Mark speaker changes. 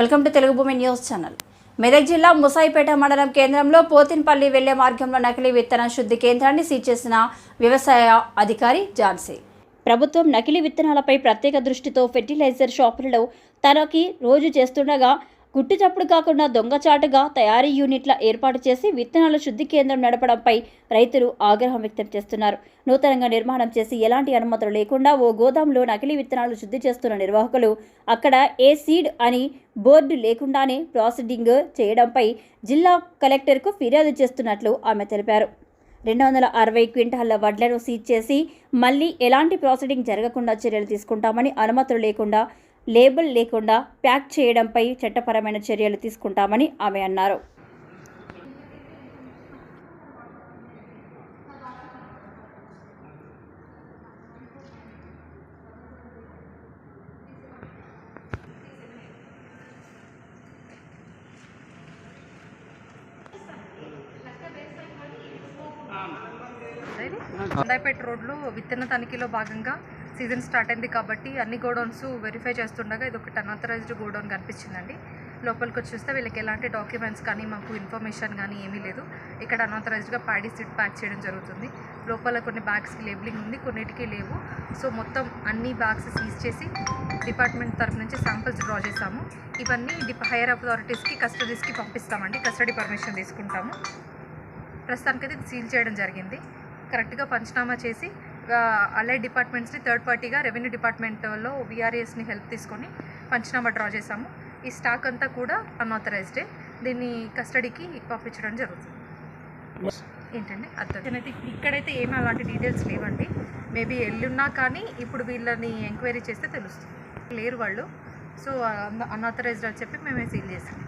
Speaker 1: Welcome to Telugu భూమి news channel. Medak జిల్లా ముసాయిపేట మండలం కేంద్రంలో పోతిన్పల్లి వెళ్లే మార్గంలో నకిలీ విత్తన శుద్ధి కేంద్రాన్ని సీజ్ చేసిన వ్యవసాయ అధికారి ఝాన్సీ. ప్రభుత్వం నకిలీ విత్తనాలపై ప్రత్యేక దృష్టితో ఫెర్టిలైజర్ షాపులలో తనకి రోజు చేస్తుండగా గుట్టుచప్పుడు కాకుండా దొంగచాటుగా తయారీ యూనిట్ల ఏర్పాటు చేసి విత్తనాల శుద్ధి కేంద్రం నడపడంపై రైతులు ఆగ్రహం వ్యక్తం చేస్తున్నారు. నూతనంగా నిర్మాణం చేసి ఎలాంటి అనుమతులు లేకుండా ఓ గోదాంలో నకిలీ విత్తనాలు శుద్ధి చేస్తున్న నిర్వాహకులు అక్కడ ఏ సీడ్ అని బోర్డు లేకుండానే ప్రాసెసింగ్ చేయడంపై జిల్లా కలెక్టర్కు ఫిర్యాదు చేస్తున్నట్లు ఆమె తెలిపారు. 260 క్వింటాళ్ల వడ్లను సీజ్ చేసి మళ్లీ ఎలాంటి ప్రాసెసింగ్ జరగకుండా చర్యలు తీసుకుంటామని, అనుమతులు లేకుండా లేబుల్ లేకుండా ప్యాక్ చేయడంపై చట్టపరమైన చర్యలు తీసుకుంటామని ఆమె అన్నారు.
Speaker 2: ముసాయిపేట రోడ్లో విత్తన తనిఖీలో భాగంగా సీజన్ స్టార్ట్ అయింది కాబట్టి అన్ని గోడౌన్స్ వెరిఫై చేస్తుండగా ఇది ఒకటి అన్ఆథరైజ్డ్ గోడౌన్ కనిపించిందండి. లోపలికి వచ్చి చూస్తే వీళ్ళకి ఎలాంటి డాక్యుమెంట్స్ కానీ మాకు ఇన్ఫర్మేషన్ కానీ ఏమీ లేదు. ఇక్కడ అన్ఆథరైజ్డ్గా ప్యాడీ సీడ్ ప్యాక్ చేయడం జరుగుతుంది. లోపల కొన్ని బ్యాగ్స్కి లేబులింగ్ ఉంది, కొన్నిటికి లేవు. సో మొత్తం అన్ని బ్యాగ్స్ సీజ్ చేసి డిపార్ట్మెంట్ తరఫు నుంచి శాంపిల్స్ డ్రా చేసాము. ఇవన్నీ హైయర్ అథారిటీస్కి కస్టడీస్కి పంపిస్తామండి. కస్టడీ పర్మిషన్ తీసుకుంటాము. ప్రస్తుతానికైతే ఇది సీల్ చేయడం జరిగింది. కరెక్ట్గా పంచనామా చేసి అలైడ్ డిపార్ట్మెంట్స్ని థర్డ్ పార్టీగా రెవెన్యూ డిపార్ట్మెంట్లో విఆర్ఏఎస్ని హెల్ప్ తీసుకొని పంచనామా డ్రా చేసాము. ఈ స్టాక్ అంతా కూడా అన్ఆథరైజ్డే. దీన్ని కస్టడీకి పంపించడం జరుగుతుంది. ఏంటండి అర్థమైతే ఇక్కడైతే ఏమీ అలాంటి డీటెయిల్స్ లేవండి. మేబీ వెళ్ళున్నా కానీ ఇప్పుడు వీళ్ళని ఎంక్వైరీ చేస్తే తెలుస్తుంది. లేరు వాళ్ళు. సో అన్ఆథరైజ్డ్ అని చెప్పి మేమే సీల్ చేసాం.